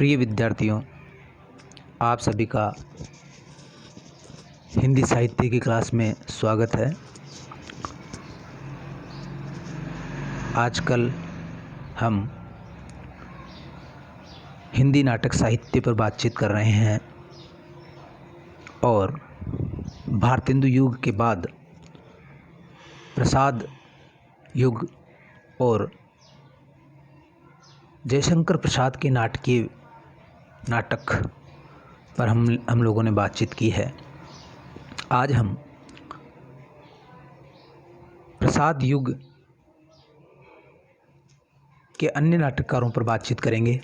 प्रिय विद्यार्थियों, आप सभी का हिंदी साहित्य की क्लास में स्वागत है। आजकल हम हिंदी नाटक साहित्य पर बातचीत कर रहे हैं और भारतेंदु युग के बाद प्रसाद युग और जयशंकर प्रसाद के नाटक पर हम लोगों ने बातचीत की है। आज हम प्रसाद युग के अन्य नाटककारों पर बातचीत करेंगे।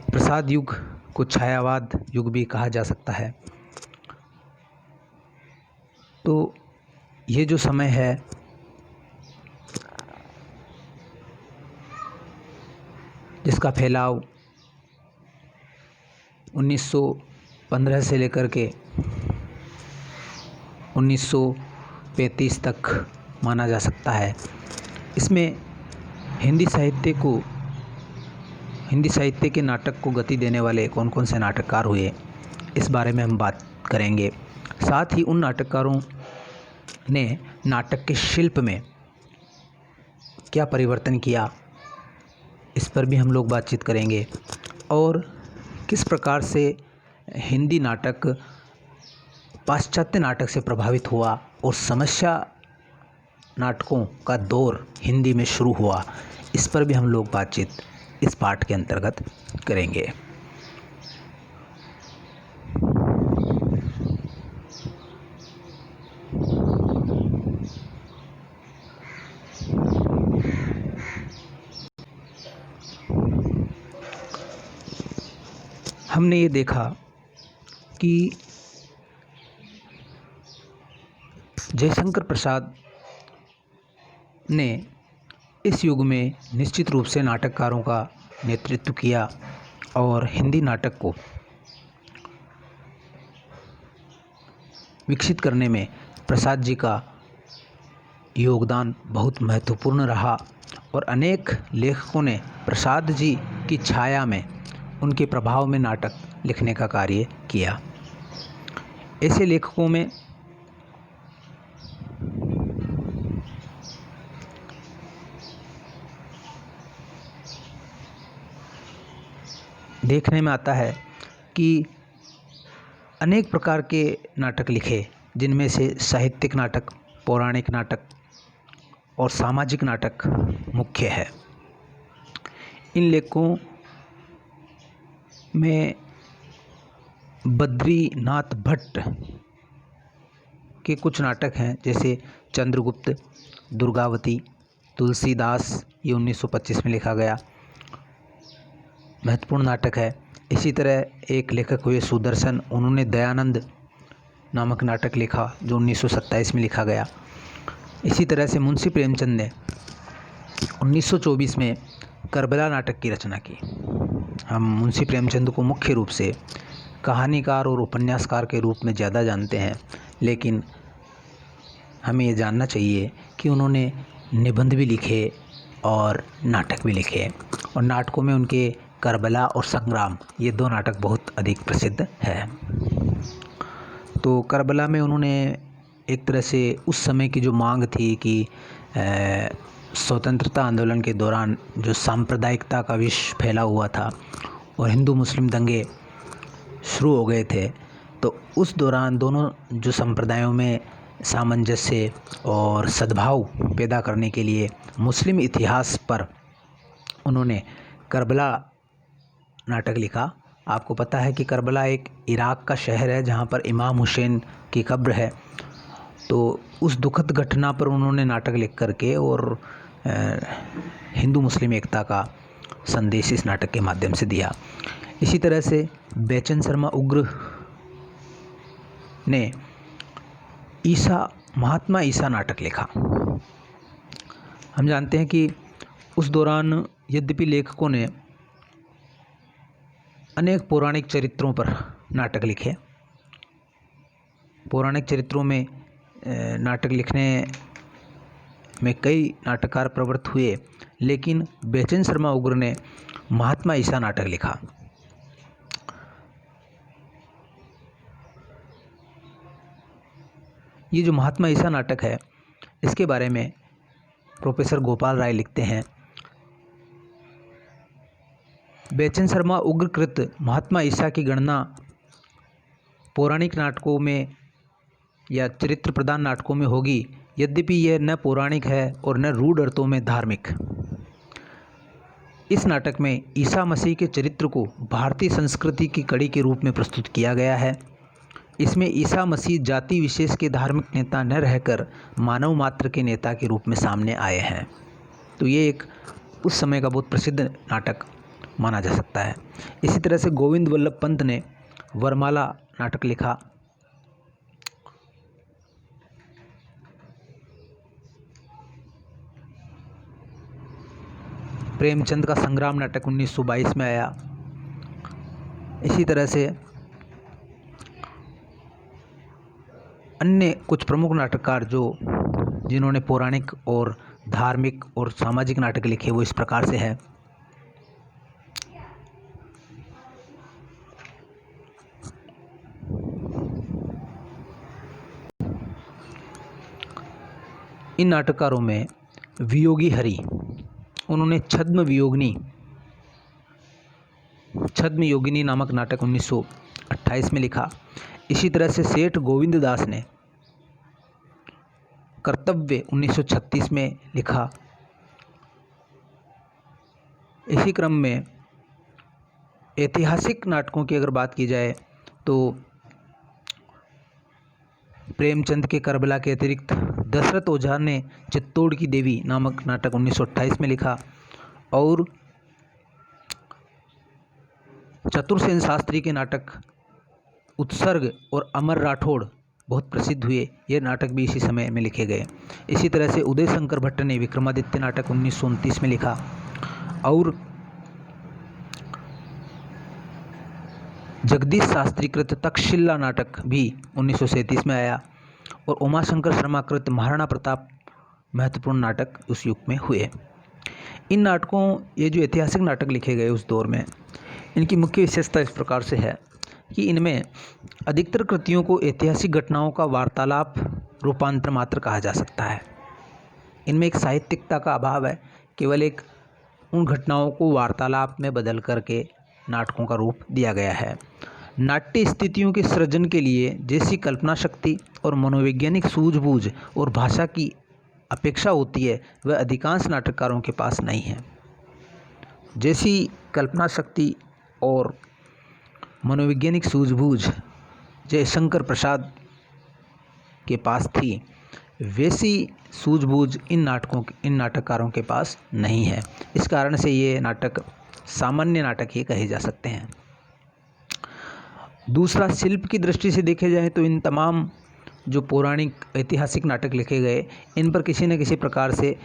प्रसाद युग को छायावाद युग भी कहा जा सकता है। तो ये जो समय है जिसका फैलाव 1915 से लेकर के 1935 तक माना जा सकता है। इसमें हिंदी साहित्य के नाटक को गति देने वाले कौन कौन से नाटककार हुए, इस बारे में हम बात करेंगे। साथ ही उन नाटककारों ने नाटक के शिल्प में क्या परिवर्तन किया, इस पर भी हम लोग बातचीत करेंगे और किस प्रकार से हिंदी नाटक पाश्चात्य नाटक से प्रभावित हुआ और समस्या नाटकों का दौर हिंदी में शुरू हुआ, इस पर भी हम लोग बातचीत इस पाठ के अंतर्गत करेंगे। हमने ये देखा कि जयशंकर प्रसाद ने इस युग में निश्चित रूप से नाटककारों का नेतृत्व किया और हिंदी नाटक को विकसित करने में प्रसाद जी का योगदान बहुत महत्वपूर्ण रहा और अनेक लेखकों ने प्रसाद जी की छाया में, उनके प्रभाव में नाटक लिखने का कार्य किया। ऐसे लेखकों में देखने में आता है कि अनेक प्रकार के नाटक लिखे, जिनमें से साहित्यिक नाटक, पौराणिक नाटक और सामाजिक नाटक मुख्य है। इन लेखकों में बद्रीनाथ भट्ट के कुछ नाटक हैं, जैसे चंद्रगुप्त, दुर्गावती, तुलसीदास, ये 1925 में लिखा गया महत्वपूर्ण नाटक है। इसी तरह एक लेखक हुए सुदर्शन, उन्होंने दयानंद नामक नाटक लिखा जो 1927 में लिखा गया। इसी तरह से मुंशी प्रेमचंद ने 1924 में करबला नाटक की रचना की। हम मुंशी प्रेमचंद को मुख्य रूप से कहानीकार और उपन्यासकार के रूप में ज़्यादा जानते हैं, लेकिन हमें ये जानना चाहिए कि उन्होंने निबंध भी लिखे और नाटक भी लिखे, और नाटकों में उनके करबला और संग्राम, ये दो नाटक बहुत अधिक प्रसिद्ध है। तो करबला में उन्होंने एक तरह से उस समय की जो मांग थी कि स्वतंत्रता आंदोलन के दौरान जो सांप्रदायिकता का विष फैला हुआ था और हिंदू मुस्लिम दंगे शुरू हो गए थे, तो उस दौरान दोनों जो संप्रदायों में सामंजस्य और सद्भाव पैदा करने के लिए मुस्लिम इतिहास पर उन्होंने करबला नाटक लिखा। आपको पता है कि करबला एक इराक़ का शहर है जहाँ पर इमाम हुसैन की कब्र है। तो उस दुखद घटना पर उन्होंने नाटक लिख करके और हिंदू मुस्लिम एकता का संदेश इस नाटक के माध्यम से दिया। इसी तरह से बेचन शर्मा उग्र ने महात्मा ईसा नाटक लिखा। हम जानते हैं कि उस दौरान यद्यपि लेखकों ने अनेक पौराणिक चरित्रों पर नाटक लिखे, पौराणिक चरित्रों में नाटक लिखने में कई नाटककार प्रवृत्त हुए, लेकिन बेचन शर्मा उग्र ने महात्मा ईसा नाटक लिखा। ये जो महात्मा ईसा नाटक है, इसके बारे में प्रोफेसर गोपाल राय लिखते हैं, बेचन शर्मा उग्रकृत महात्मा ईसा की गणना पौराणिक नाटकों में या चरित्र प्रधान नाटकों में होगी, यद्यपि यह न पौराणिक है और न रूढ़ अर्थों में धार्मिक। इस नाटक में ईसा मसीह के चरित्र को भारतीय संस्कृति की कड़ी के रूप में प्रस्तुत किया गया है। इसमें ईसा मसीह जाति विशेष के धार्मिक नेता न रहकर मानव मात्र के नेता के रूप में सामने आए हैं। तो ये एक उस समय का बहुत प्रसिद्ध नाटक माना जा सकता है। इसी तरह से गोविंद वल्लभ पंत ने वरमाला नाटक लिखा। प्रेमचंद का संग्राम नाटक 1922 में आया। इसी तरह से अन्य कुछ प्रमुख नाटककार जिन्होंने पौराणिक और धार्मिक और सामाजिक नाटक लिखे, वो इस प्रकार से है। इन नाटककारों में वियोगी हरि, उन्होंने छद्म योगिनी नामक नाटक 1928 में लिखा। इसी तरह से सेठ गोविंद दास ने कर्तव्य 1936 में लिखा। इसी क्रम में ऐतिहासिक नाटकों की अगर बात की जाए तो प्रेमचंद के करबला के अतिरिक्त दशरथ ओझा ने चित्तौड़ की देवी नामक नाटक 1928 में लिखा और चतुरसेन शास्त्री के नाटक उत्सर्ग और अमर राठौड़ बहुत प्रसिद्ध हुए। ये नाटक भी इसी समय में लिखे गए। इसी तरह से उदय शंकर भट्ट ने विक्रमादित्य नाटक 1929 में लिखा और जगदीश शास्त्री कृत तक्षशिला नाटक भी 1937 में आया और उमाशंकर शर्मा कृत महाराणा प्रताप महत्वपूर्ण नाटक उस युग में हुए। इन नाटकों, ये जो ऐतिहासिक नाटक लिखे गए उस दौर में, इनकी मुख्य विशेषता इस प्रकार से है कि इनमें अधिकतर कृतियों को ऐतिहासिक घटनाओं का वार्तालाप रूपांतर मात्र कहा जा सकता है। इनमें एक साहित्यिकता का अभाव है, केवल एक उन घटनाओं को वार्तालाप में बदल करके नाटकों का रूप दिया गया है। नाट्य स्थितियों के सृजन के लिए जैसी कल्पना शक्ति और मनोवैज्ञानिक सूझबूझ और भाषा की अपेक्षा होती है, वह अधिकांश नाटककारों के पास नहीं है। जैसी कल्पना शक्ति और मनोवैज्ञानिक सूझबूझ जयशंकर प्रसाद के पास थी, वैसी सूझबूझ इन नाटककारों के पास नहीं है। इस कारण से ये नाटक सामान्य नाटक ही कहे जा सकते हैं। दूसरा, शिल्प की दृष्टि से देखे जाए तो इन तमाम जो पौराणिक ऐतिहासिक नाटक लिखे गए, इन पर किसी न किसी प्रकार से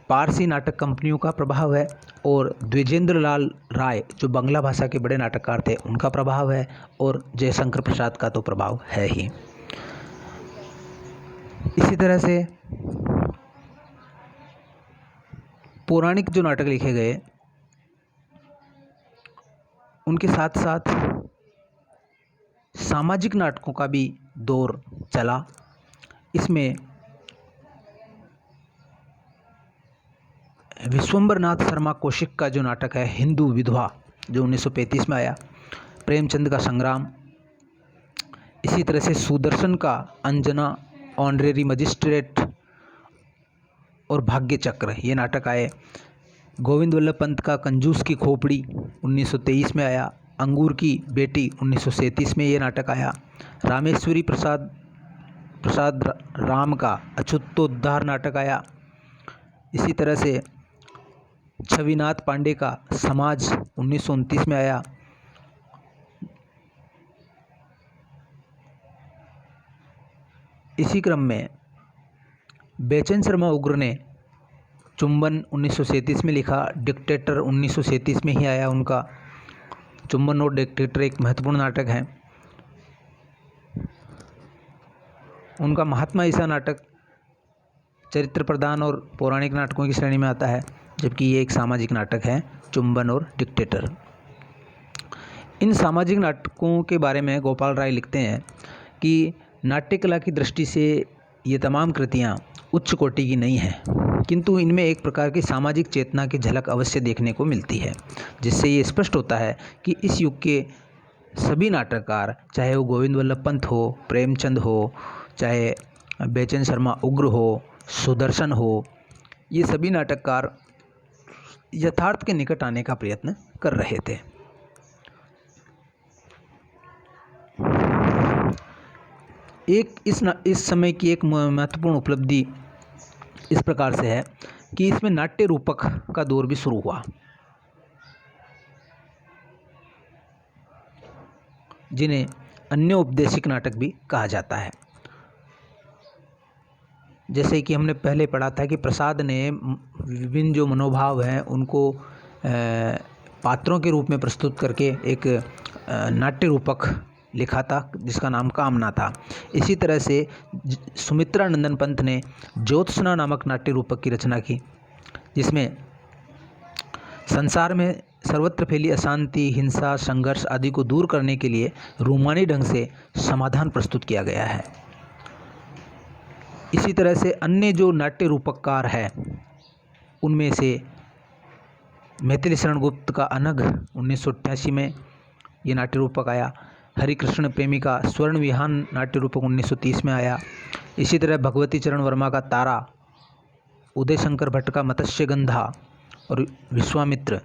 पारसी नाटक कंपनियों का प्रभाव है और द्विजेंद्र लाल राय जो बांग्ला भाषा के बड़े नाटककार थे, उनका प्रभाव है और जयशंकर प्रसाद का तो प्रभाव है ही। इसी तरह से पौराणिक जो नाटक लिखे गए, उनके साथ साथ सामाजिक नाटकों का भी दौर चला। इसमें विश्वंबरनाथ शर्मा कौशिक का जो नाटक है हिंदू विधवा, जो 1935 में आया, प्रेमचंद का संग्राम, इसी तरह से सुदर्शन का अंजना, ऑनरेरी मजिस्ट्रेट और भाग्य चक्र, ये नाटक आए। गोविंद वल्लभ पंत का कंजूस की खोपड़ी 1923 में आया। अंगूर की बेटी 1937 में ये नाटक आया। रामेश्वरी प्रसाद राम का अछूतोद्धार नाटक आया। इसी तरह से छविनाथ पांडे का समाज 1929 में आया। इसी क्रम में बेचन शर्मा उग्र ने चुंबन 1937 में लिखा। डिक्टेटर 1937 में ही आया उनका। चुंबन और डिक्टेटर एक महत्वपूर्ण नाटक है। उनका महात्मा ईसा नाटक चरित्र प्रधान और पौराणिक नाटकों की श्रेणी में आता है, जबकि ये एक सामाजिक नाटक है, चुंबन और डिक्टेटर। इन सामाजिक नाटकों के बारे में गोपाल राय लिखते हैं कि नाट्य कला की दृष्टि से ये तमाम कृतियाँ उच्च कोटि की नहीं हैं, किंतु इनमें एक प्रकार की सामाजिक चेतना की झलक अवश्य देखने को मिलती है, जिससे ये स्पष्ट होता है कि इस युग के सभी नाटककार, चाहे वो गोविंद वल्लभ पंत हो, प्रेमचंद हो, चाहे बेचैन शर्मा उग्र हो, सुदर्शन हो, ये सभी नाटककार यथार्थ के निकट आने का प्रयत्न कर रहे थे। इस समय की एक महत्वपूर्ण उपलब्धि इस प्रकार से है कि इसमें नाट्य रूपक का दौर भी शुरू हुआ, जिन्हें अन्य उपदेशिक नाटक भी कहा जाता है। जैसे कि हमने पहले पढ़ा था कि प्रसाद ने विभिन्न जो मनोभाव हैं उनको पात्रों के रूप में प्रस्तुत करके एक नाट्य रूपक लिखा था, जिसका नाम कामना था। इसी तरह से सुमित्रा नंदन पंत ने ज्योत्सना नामक नाट्य रूपक की रचना की, जिसमें संसार में सर्वत्र फैली अशांति, हिंसा, संघर्ष आदि को दूर करने के लिए रूमानी ढंग से समाधान प्रस्तुत किया गया है। इसी तरह से अन्य जो नाट्य रूपककार हैं उनमें से मैथिली शरण गुप्त का अनघ 1988 में ये नाट्य रूपक आया। हरिकृष्ण प्रेमी का स्वर्ण विहान नाट्य रूपक 1930 में आया। इसी तरह भगवती चरण वर्मा का तारा, उदय शंकर भट्ट का मत्स्यगंधा और विश्वामित्र,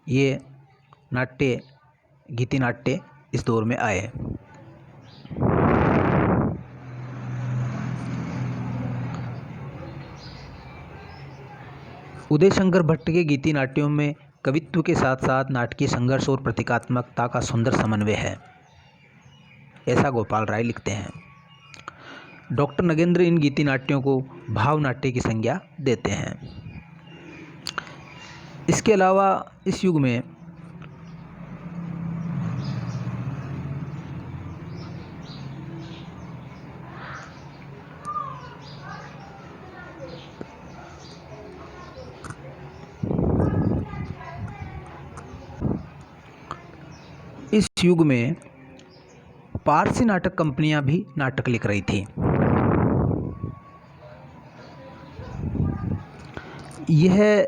ये नाट्य गीति नाट्य इस दौर में आए। उदय शंकर भट्ट के गीति नाट्यों में कवित्व के साथ साथ नाटकीय संघर्ष और प्रतीकात्मकता का सुंदर समन्वय है, ऐसा गोपाल राय लिखते हैं। डॉक्टर नगेंद्र इन गीति नाट्यों को भाव नाट्य की संज्ञा देते हैं। इसके अलावा इस युग में पारसी नाटक कंपनियां भी नाटक लिख रही थी। यह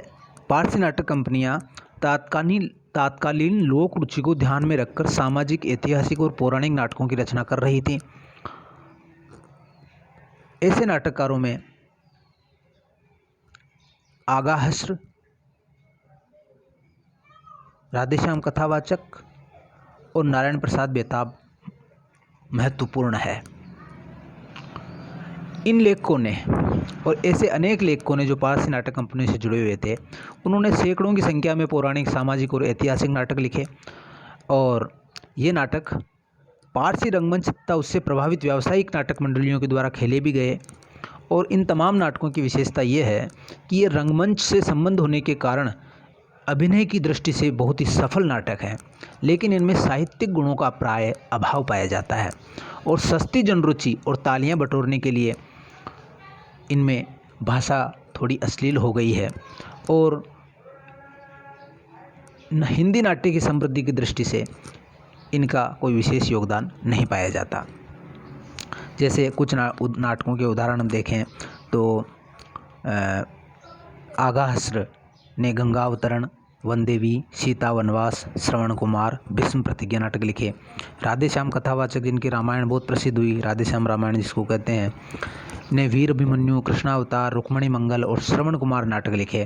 पारसी नाटक कंपनियां तात्कालीन लोक रुचि को ध्यान में रखकर सामाजिक, ऐतिहासिक और पौराणिक नाटकों की रचना कर रही थी। ऐसे नाटककारों में आगा हस्र, राधेश्याम कथावाचक और नारायण प्रसाद बेताब महत्वपूर्ण है। इन लेखकों ने और ऐसे अनेक लेखकों ने जो पारसी नाटक कंपनी से जुड़े हुए थे, उन्होंने सैकड़ों की संख्या में पौराणिक, सामाजिक और ऐतिहासिक नाटक लिखे और ये नाटक पारसी रंगमंच तथा उससे प्रभावित व्यावसायिक नाटक मंडलियों के द्वारा खेले भी गए। और इन तमाम नाटकों की विशेषता ये है कि ये रंगमंच से संबंध होने के कारण अभिनय की दृष्टि से बहुत ही सफल नाटक हैं, लेकिन इनमें साहित्यिक गुणों का प्राय अभाव पाया जाता है और सस्ती जनरुचि और तालियां बटोरने के लिए इनमें भाषा थोड़ी अश्लील हो गई है और हिंदी नाट्य की समृद्धि की दृष्टि से इनका कोई विशेष योगदान नहीं पाया जाता। जैसे कुछ नाटकों के उदाहरण हम देखें तो आगा हस्र ने गंगावतरण, वनदेवी, सीता वनवास, श्रवण कुमार, भीष्म प्रतिज्ञा नाटक लिखे। राधेश्याम कथावाचक, जिनकी रामायण बहुत प्रसिद्ध हुई, राधेश्याम रामायण जिसको कहते हैं, ने वीर अभिमन्यु, कृष्णावतार, रुक्मणी मंगल और श्रवण कुमार नाटक लिखे।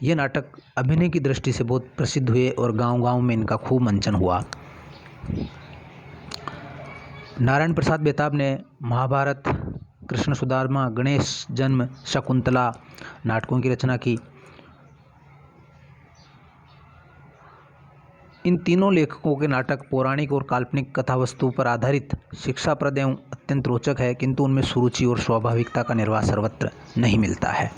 ये नाटक अभिनय की दृष्टि से बहुत प्रसिद्ध हुए और गांव-गांव में इनका खूब मंचन हुआ। नारायण प्रसाद बेताब ने महाभारत, कृष्ण सुदामा, गणेश जन्म, शकुंतला नाटकों की रचना की। इन तीनों लेखकों के नाटक पौराणिक और काल्पनिक कथा वस्तु पर आधारित शिक्षाप्रद एवं अत्यंत रोचक है, किंतु उनमें सुरुचि और स्वाभाविकता का निर्वाह सर्वत्र नहीं मिलता है।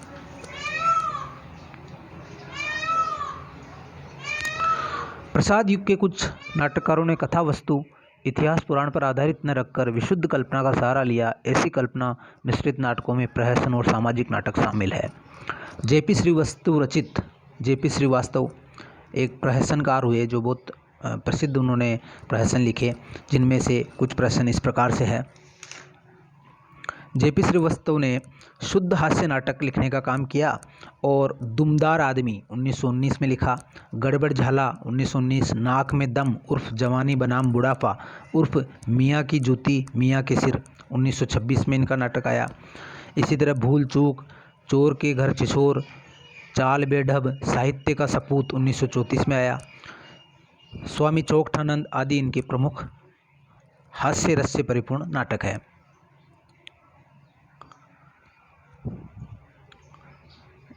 प्रसाद युग के कुछ नाटककारों ने कथा वस्तु इतिहास पुराण पर आधारित न रखकर विशुद्ध कल्पना का सहारा लिया। ऐसी कल्पना मिश्रित नाटकों में प्रहसन और सामाजिक नाटक शामिल है। जेपी श्रीवास्तव रचित, जेपी श्रीवास्तव एक प्रहसनकार हुए जो बहुत प्रसिद्ध उन्होंने प्रहसन लिखे, जिनमें से कुछ प्रहसन इस प्रकार से है। जेपी श्रीवास्तव ने शुद्ध हास्य नाटक लिखने का काम किया और दुमदार आदमी 1919 में लिखा, गड़बड़ झाला 1919, नाक में दम उर्फ जवानी बनाम बुढ़ापा उर्फ मियाँ की जूती मियाँ के सिर 1926 में इनका नाटक आया। इसी तरह भूल चूक, चोर के घर छिछोर, चाल बेढब, साहित्य का सपूत 1934 में आया। स्वामी चोकठानंद आदि इनके प्रमुख हास्य रस से परिपूर्ण नाटक है।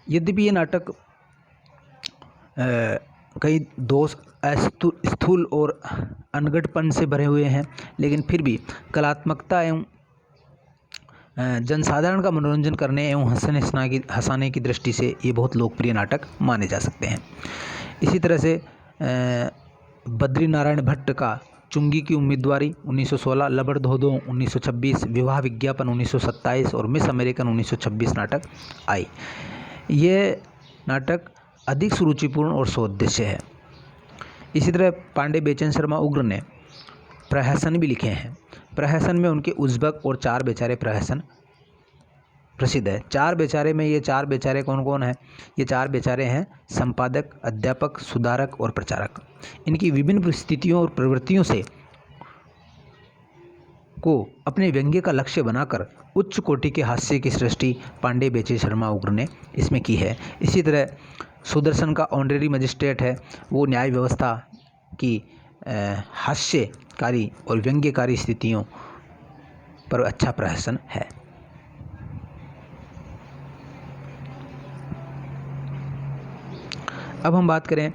यद्यपि ये नाटक कई दोष स्थूल और अनगढ़पन से भरे हुए हैं, लेकिन फिर भी कलात्मकता एवं जनसाधारण का मनोरंजन करने एवं हंसाने की दृष्टि से ये बहुत लोकप्रिय नाटक माने जा सकते हैं। इसी तरह से बद्री नारायण भट्ट का चुंगी की उम्मीदवारी 1916, लबड़ धोधो 1926, विवाह विज्ञापन 1927 और मिस अमेरिकन 1926 नाटक आई। ये नाटक अधिक सुरुचिपूर्ण और सोद्देश्य है। इसी तरह पांडे बेचन शर्मा उग्र ने प्रहसन भी लिखे हैं। प्रहसन में उनके उज़्बक और चार बेचारे प्रहसन प्रसिद्ध है। चार बेचारे में ये चार बेचारे कौन कौन हैं? ये चार बेचारे हैं संपादक, अध्यापक, सुधारक और प्रचारक। इनकी विभिन्न परिस्थितियों और प्रवृत्तियों से को अपने व्यंग्य का लक्ष्य बनाकर उच्च कोटि के हास्य की सृष्टि पांडे बेचन शर्मा उग्र ने इसमें की है। इसी तरह सुदर्शन का ऑनरेरी मजिस्ट्रेट है, वो न्याय व्यवस्था की हास्यकारी और व्यंग्यकारी स्थितियों पर अच्छा प्रहसन है। अब हम बात करें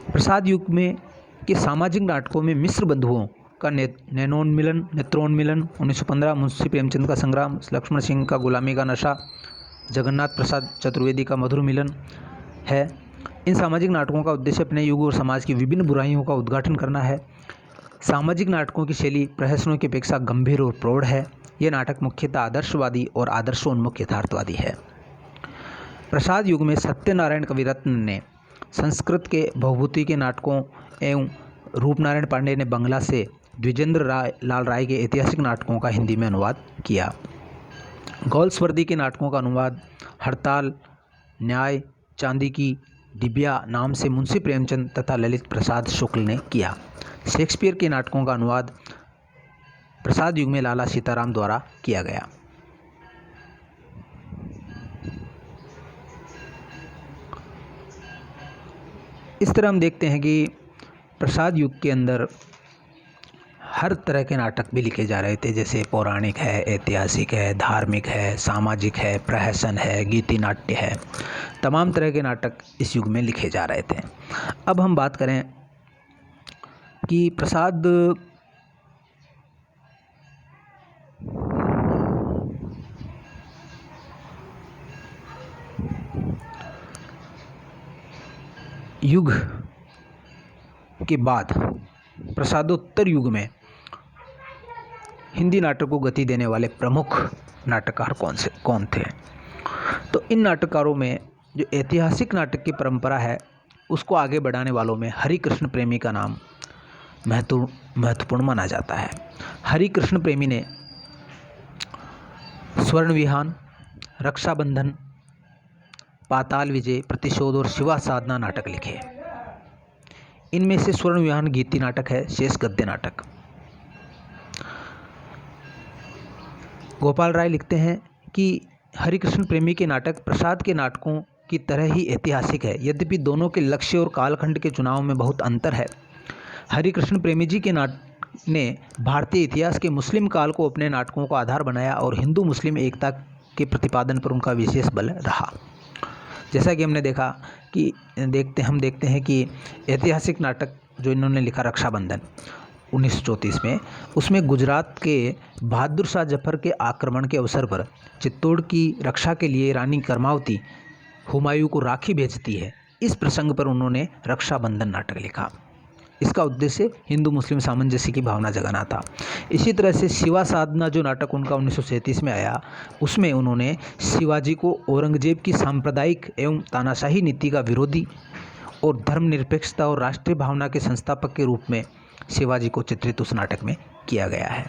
प्रसाद युग में के सामाजिक नाटकों में मिश्र बंधुओं का नेत्रोन्मिलन 1915, मुंशी प्रेमचंद का संग्राम, लक्ष्मण सिंह का गुलामी का नशा, जगन्नाथ प्रसाद चतुर्वेदी का मधुर मिलन है। इन सामाजिक नाटकों का उद्देश्य अपने युग और समाज की विभिन्न बुराइयों का उद्घाटन करना है। सामाजिक नाटकों की शैली प्रहसनों की अपेक्षा गंभीर और प्रौढ़ है। यह नाटक मुख्यतः आदर्शवादी और आदर्शोन्मुख यथार्थवादी है। प्रसाद युग में सत्यनारायण कविरत्न ने संस्कृत के भवभूति के नाटकों एवं रूपनारायण पांडे ने बंगला से द्विजेंद्र लाल राय के ऐतिहासिक नाटकों का हिंदी में अनुवाद किया। गौल्सवर्दी के नाटकों का अनुवाद हड़ताल, न्याय, चांदी की डिबिया नाम से मुंशी प्रेमचंद तथा ललित प्रसाद शुक्ल ने किया। शेक्सपियर के नाटकों का अनुवाद प्रसाद युग में लाला सीताराम द्वारा किया गया। इस तरह हम देखते हैं कि प्रसाद युग के अंदर हर तरह के नाटक भी लिखे जा रहे थे, जैसे पौराणिक है, ऐतिहासिक है, धार्मिक है, सामाजिक है, प्रहसन है, गीति नाट्य है। तमाम तरह के नाटक इस युग में लिखे जा रहे थे। अब हम बात करें कि प्रसाद युग के बाद प्रसादोत्तर युग में हिंदी नाटक को गति देने वाले प्रमुख नाटककार कौन थे। तो इन नाटककारों में जो ऐतिहासिक नाटक की परंपरा है उसको आगे बढ़ाने वालों में हरिकृष्ण प्रेमी का नाम महत्वपूर्ण माना जाता है। हरिकृष्ण प्रेमी ने स्वर्ण विहान, रक्षाबंधन, पाताल विजय, प्रतिशोध और शिवा साधना नाटक लिखे। इनमें से स्वर्ण विहान गीति नाटक है, शेष गद्य नाटक। गोपाल राय लिखते हैं कि हरिकृष्ण प्रेमी के नाटक प्रसाद के नाटकों की तरह ही ऐतिहासिक है, यद्यपि दोनों के लक्ष्य और कालखंड के चुनाव में बहुत अंतर है। हरिकृष्ण प्रेमी जी के ने भारतीय इतिहास के मुस्लिम काल को अपने नाटकों का आधार बनाया और हिंदू मुस्लिम एकता के प्रतिपादन पर उनका विशेष बल रहा। जैसा कि हमने देखा कि हम देखते हैं कि ऐतिहासिक नाटक जो इन्होंने लिखा रक्षाबंधन 1934 में, उसमें गुजरात के बहादुर शाह जफर के आक्रमण के अवसर पर चित्तौड़ की रक्षा के लिए रानी कर्मावती हुमायूं को राखी भेजती है इस प्रसंग पर उन्होंने रक्षाबंधन नाटक लिखा। इसका उद्देश्य हिंदू मुस्लिम सामंजस्य की भावना जगाना था। इसी तरह से शिवा साधना जो नाटक उनका 1937 में आया, उसमें उन्होंने शिवाजी को औरंगजेब की सांप्रदायिक एवं तानाशाही नीति का विरोधी और धर्मनिरपेक्षता और राष्ट्रीय भावना के संस्थापक के रूप में शिवाजी को चित्रित उस नाटक में किया गया है।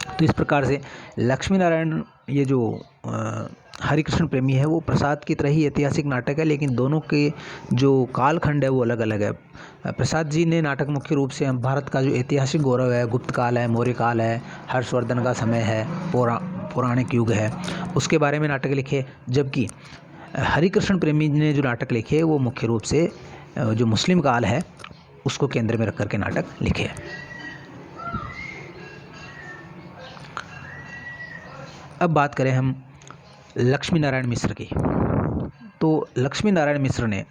तो इस प्रकार से लक्ष्मी नारायण ये जो हरिकृष्ण प्रेमी है वो प्रसाद की तरह ही ऐतिहासिक नाटक है, लेकिन दोनों के जो कालखंड है वो अलग अलग है। प्रसाद जी ने नाटक मुख्य रूप से भारत का जो ऐतिहासिक गौरव है, गुप्त काल है, मौर्य काल है, हर्षवर्धन का समय है, पौराणिक युग है, उसके बारे में नाटक लिखे। जबकि हरिकृष्ण प्रेमी ने जो नाटक लिखे वो मुख्य रूप से जो मुस्लिम काल है उसको केंद्र में रख करके नाटक लिखे। अब बात करें हम लक्ष्मी नारायण मिश्र की, तो लक्ष्मी नारायण मिश्र ने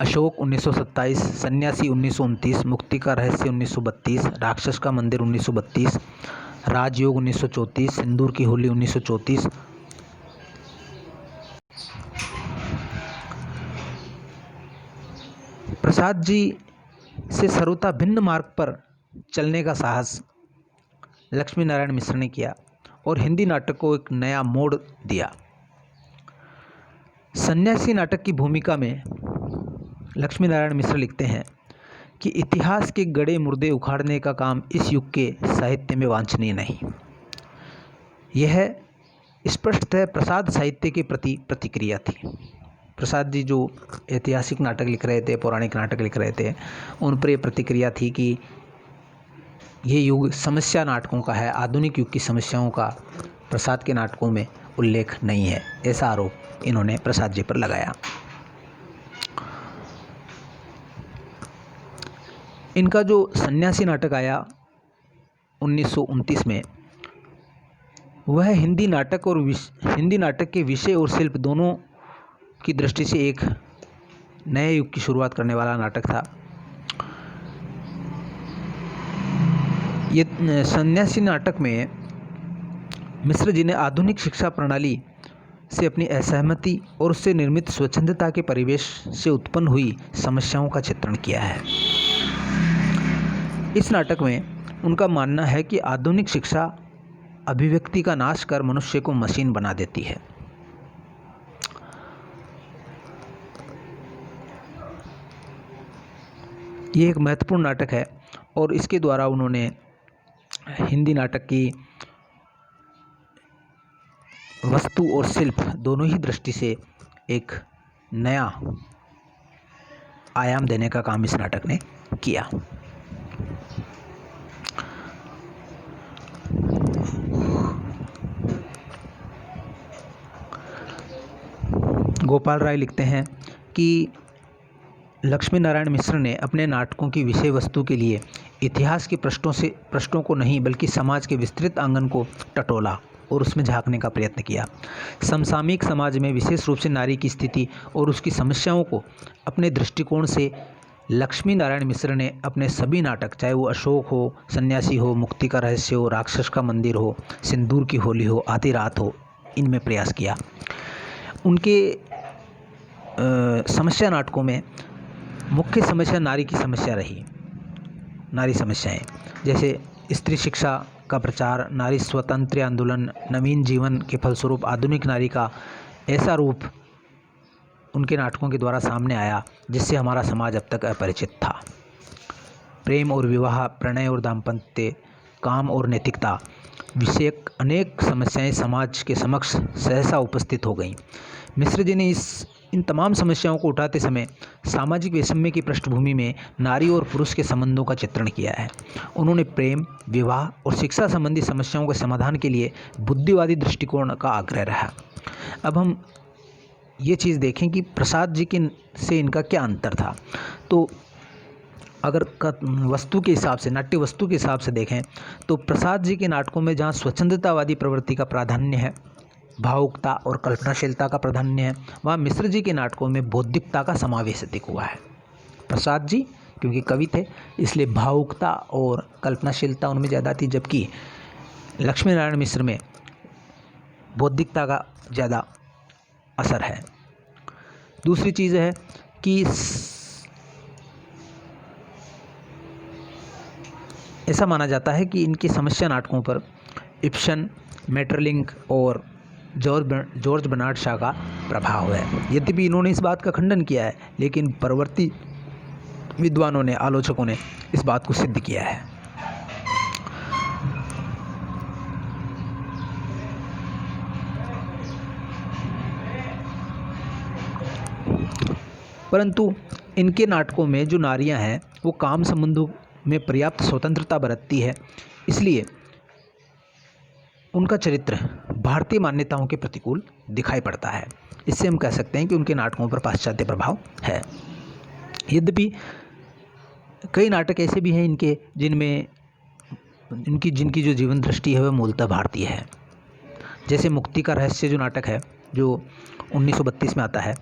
अशोक 1927, सन्यासी 1929, मुक्ति का रहस्य 1932, राक्षस का मंदिर 1932, राजयोग 1934, सिंदूर की होली 1934, प्रसाद जी से सर्वथा भिन्न मार्ग पर चलने का साहस लक्ष्मी नारायण मिश्र ने किया और हिंदी नाटक को एक नया मोड़ दिया। सन्यासी नाटक की भूमिका में लक्ष्मी नारायण मिश्र लिखते हैं कि इतिहास के गड़े मुर्दे उखाड़ने का काम इस युग के साहित्य में वांछनीय नहीं। यह स्पष्टतः प्रसाद साहित्य के प्रति प्रतिक्रिया थी। प्रसाद जी जो ऐतिहासिक नाटक लिख रहे थे, पौराणिक नाटक लिख रहे थे, उन पर यह प्रतिक्रिया थी कि ये युग समस्या नाटकों का है, आधुनिक युग की समस्याओं का प्रसाद के नाटकों में उल्लेख नहीं है। ऐसा आरोप इन्होंने प्रसाद जी पर लगाया। इनका जो सन्यासी नाटक आया 1929 में, वह हिंदी नाटक के विषय और शिल्प दोनों की दृष्टि से एक नए युग की शुरुआत करने वाला नाटक था। ये सन्यासी नाटक में मिश्र जी ने आधुनिक शिक्षा प्रणाली से अपनी असहमति और उससे निर्मित स्वच्छंदता के परिवेश से उत्पन्न हुई समस्याओं का चित्रण किया है। इस नाटक में उनका मानना है कि आधुनिक शिक्षा अभिव्यक्ति का नाश कर मनुष्य को मशीन बना देती है। ये एक महत्वपूर्ण नाटक है और इसके द्वारा उन्होंने हिंदी नाटक की वस्तु और शिल्प दोनों ही दृष्टि से एक नया आयाम देने का काम इस नाटक ने किया। गोपाल राय लिखते हैं कि लक्ष्मी नारायण मिश्र ने अपने नाटकों की विषय वस्तु के लिए इतिहास के प्रश्नों को नहीं बल्कि समाज के विस्तृत आंगन को टटोला और उसमें झांकने का प्रयत्न किया। समसामयिक समाज में विशेष रूप से नारी की स्थिति और उसकी समस्याओं को अपने दृष्टिकोण से लक्ष्मी नारायण मिश्र ने अपने सभी नाटक, चाहे वो अशोक हो, सन्यासी हो, मुक्ति का रहस्य हो, राक्षस का मंदिर हो, सिंदूर की होली हो, आधी रात हो, इनमें प्रयास किया। उनके समस्या नाटकों में मुख्य समस्या नारी की समस्या रही। नारी समस्याएं जैसे स्त्री शिक्षा का प्रचार, नारी स्वतंत्र आंदोलन, नवीन जीवन के फलस्वरूप आधुनिक नारी का ऐसा रूप उनके नाटकों के द्वारा सामने आया जिससे हमारा समाज अब तक अपरिचित था। प्रेम और विवाह, प्रणय और दाम्पत्य, काम और नैतिकता विषयक अनेक समस्याएं समाज के समक्ष सहसा उपस्थित हो गईं। मिश्र जी ने इन तमाम समस्याओं को उठाते समय सामाजिक वैषम्य की पृष्ठभूमि में नारी और पुरुष के संबंधों का चित्रण किया है। उन्होंने प्रेम, विवाह और शिक्षा संबंधी समस्याओं के समाधान के लिए बुद्धिवादी दृष्टिकोण का आग्रह रहा। अब हम ये चीज़ देखें कि प्रसाद जी से इनका क्या अंतर था। तो अगर वस्तु के हिसाब से, नाट्य वस्तु के हिसाब से देखें तो प्रसाद जी के नाटकों में जहाँ स्वच्छंदतावादी प्रवृत्ति का प्राधान्य है, भावुकता और कल्पनाशीलता का प्राधान्य है, वहाँ मिश्र जी के नाटकों में बौद्धिकता का समावेश अधिक हुआ है। प्रसाद जी क्योंकि कवि थे इसलिए भावुकता और कल्पनाशीलता उनमें ज़्यादा थी, जबकि लक्ष्मी नारायण मिश्र में बौद्धिकता का ज़्यादा असर है। दूसरी चीज़ है कि ऐसा माना जाता है कि इनके समस्या नाटकों पर इब्सन, मेटरलिंक और जॉर्ज बर्नार्ड शॉ का प्रभाव है। यद्यपि इन्होंने इस बात का खंडन किया है, लेकिन परवर्ती विद्वानों ने, आलोचकों ने इस बात को सिद्ध किया है। परंतु इनके नाटकों में जो नारियां हैं वो काम संबंधों में पर्याप्त स्वतंत्रता बरतती है, इसलिए उनका चरित्र भारतीय मान्यताओं के प्रतिकूल दिखाई पड़ता है। इससे हम कह सकते हैं कि उनके नाटकों पर पाश्चात्य प्रभाव है। यद्यपि कई नाटक ऐसे भी हैं इनके जिनमें जिनकी जो जीवन दृष्टि है वह मूलतः भारतीय है। जैसे मुक्ति का रहस्य जो नाटक है, जो 1932 में आता है,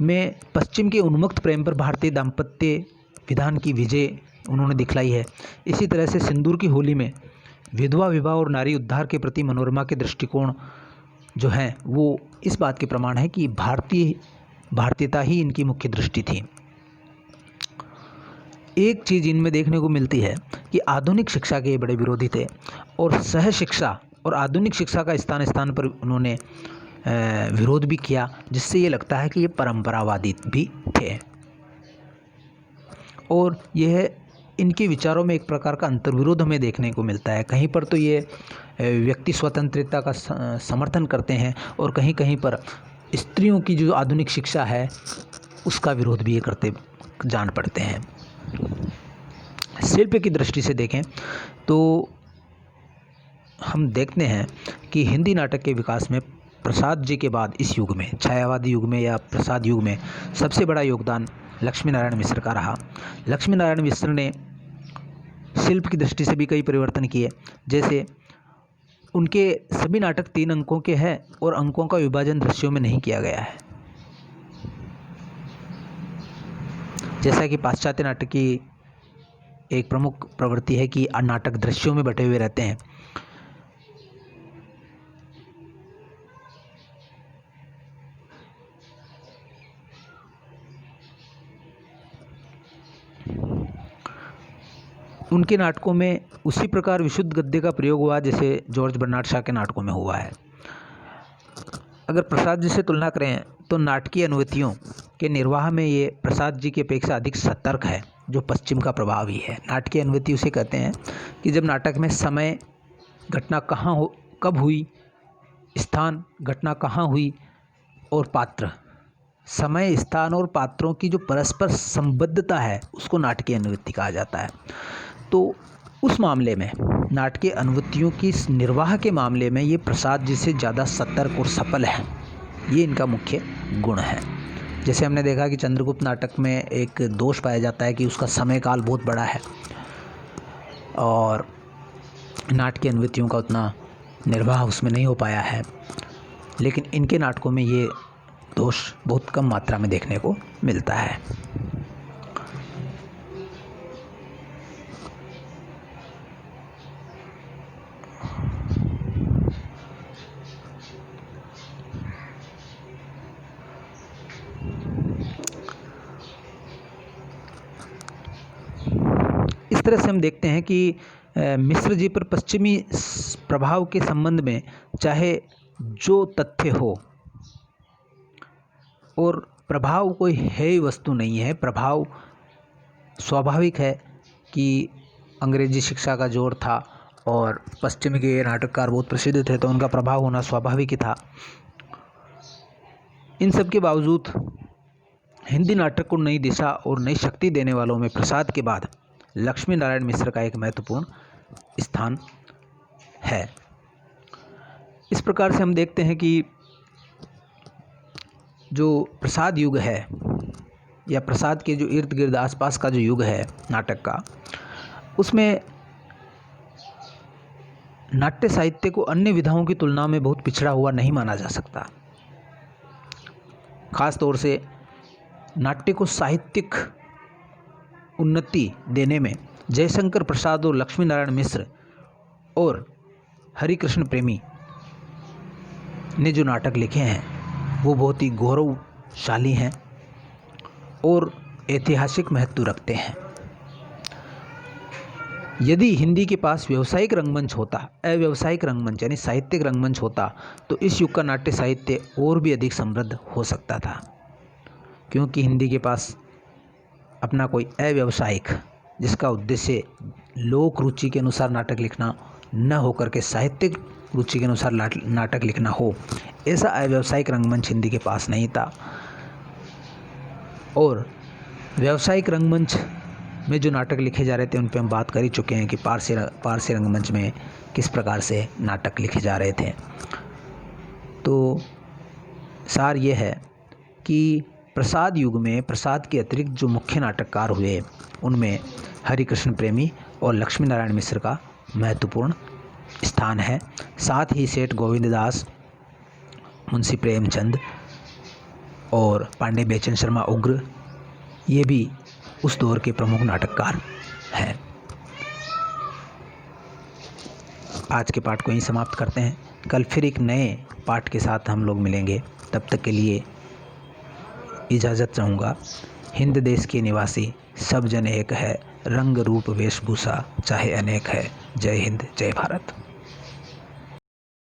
में पश्चिम के उन्मुक्त प्रेम पर भारतीय दाम्पत्य विधान की विजय उन्होंने दिखलाई है। इसी तरह से सिंदूर की होली में विधवा विवाह और नारी उद्धार के प्रति मनोरमा के दृष्टिकोण जो हैं वो इस बात के प्रमाण है कि भारतीयता ही इनकी मुख्य दृष्टि थी। एक चीज़ इनमें देखने को मिलती है कि आधुनिक शिक्षा के ये बड़े विरोधी थे और सह शिक्षा और आधुनिक शिक्षा का स्थान स्थान पर उन्होंने विरोध भी किया, जिससे ये लगता है कि ये परंपरावादी भी थे। और यह इनके विचारों में एक प्रकार का अंतर्विरोध हमें देखने को मिलता है। कहीं पर तो ये व्यक्ति स्वतंत्रता का समर्थन करते हैं और कहीं कहीं पर स्त्रियों की जो आधुनिक शिक्षा है उसका विरोध भी ये करते जान पड़ते हैं। शिल्प की दृष्टि से देखें तो हम देखते हैं कि हिंदी नाटक के विकास में प्रसाद जी के बाद इस युग में, छायावादी युग में या प्रसाद युग में, सबसे बड़ा योगदान लक्ष्मी नारायण मिश्र का रहा। लक्ष्मी नारायण मिश्र ने शिल्प की दृष्टि से भी कई परिवर्तन किए। जैसे उनके सभी नाटक 3 अंकों के हैं और अंकों का विभाजन दृश्यों में नहीं किया गया है, जैसा कि पाश्चात्य नाटक की एक प्रमुख प्रवृत्ति है कि नाटक दृश्यों में बटे हुए रहते हैं। उनके नाटकों में उसी प्रकार विशुद्ध गद्य का प्रयोग हुआ जैसे जॉर्ज बर्नार्ड शॉ के नाटकों में हुआ है। अगर प्रसाद जी से तुलना करें तो नाटकीय अनुवृत्तियों के निर्वाह में ये प्रसाद जी की अपेक्षा अधिक सतर्क है, जो पश्चिम का प्रभाव ही है। नाटकीय अनुवृत्ति उसे कहते हैं कि जब नाटक में समय, घटना कहाँ हो, कब हुई, स्थान, घटना कहाँ हुई और पात्र, समय, स्थान और पात्रों की जो परस्पर संबद्धता है उसको नाटकीय अनुवृत्ति कहा जाता है। तो उस मामले में नाटकीय अनुवृत्तियों की निर्वाह के मामले में ये प्रसाद जी से ज़्यादा सतर्क और सफल है। ये इनका मुख्य गुण है। जैसे हमने देखा कि चंद्रगुप्त नाटक में एक दोष पाया जाता है कि उसका समय काल बहुत बड़ा है और नाटकीय अनुवृत्तियों का उतना निर्वाह उसमें नहीं हो पाया है, लेकिन इनके नाटकों में ये दोष बहुत कम मात्रा में देखने को मिलता है। इस तरह से हम देखते हैं कि मिश्र जी पर पश्चिमी प्रभाव के संबंध में चाहे जो तथ्य हो, और प्रभाव कोई है ही वस्तु नहीं है, प्रभाव स्वाभाविक है कि अंग्रेजी शिक्षा का जोर था और पश्चिम के नाटककार बहुत प्रसिद्ध थे तो उनका प्रभाव होना स्वाभाविक ही था। इन सब के बावजूद हिंदी नाटक को नई दिशा और नई शक्ति देने वालों में प्रसाद के बाद लक्ष्मी नारायण मिश्र का एक महत्वपूर्ण स्थान है। इस प्रकार से हम देखते हैं कि जो प्रसाद युग है या प्रसाद के जो इर्द गिर्द आसपास का जो युग है नाटक का, उसमें नाट्य साहित्य को अन्य विधाओं की तुलना में बहुत पिछड़ा हुआ नहीं माना जा सकता। खास तौर से नाट्य को साहित्यिक उन्नति देने में जयशंकर प्रसाद और लक्ष्मी नारायण मिश्र और हरिकृष्ण प्रेमी ने जो नाटक लिखे हैं वो बहुत ही गौरवशाली हैं और ऐतिहासिक महत्व रखते हैं। यदि हिंदी के पास व्यावसायिक रंगमंच होता, अव्यावसायिक रंगमंच यानी साहित्यिक रंगमंच होता, तो इस युग का नाट्य साहित्य और भी अधिक समृद्ध हो सकता था। क्योंकि हिंदी के पास अपना कोई अव्यावसायिक, जिसका उद्देश्य लोक रुचि के अनुसार नाटक लिखना न होकर के साहित्यिक रुचि के अनुसार नाटक लिखना हो, ऐसा अव्यावसायिक रंगमंच हिंदी के पास नहीं था। और व्यावसायिक रंगमंच में जो नाटक लिखे जा रहे थे उन पे हम बात कर ही चुके हैं कि पारसी रंगमंच में किस प्रकार से नाटक लिखे जा रहे थे। तो सार ये है कि प्रसाद युग में प्रसाद के अतिरिक्त जो मुख्य नाटककार हुए उनमें हरिकृष्ण प्रेमी और लक्ष्मी नारायण मिश्र का महत्वपूर्ण स्थान है। साथ ही सेठ गोविंददास, मुंशी प्रेमचंद और पांडे बेचन शर्मा उग्र, ये भी उस दौर के प्रमुख नाटककार हैं। आज के पाठ को यहीं समाप्त करते हैं। कल फिर एक नए पाठ के साथ हम लोग मिलेंगे। तब तक के लिए इजाज़त चाहूँगा। हिंद देश के निवासी सब जन एक है, रंग रूप वेशभूषा चाहे अनेक है। जय हिंद, जय भारत।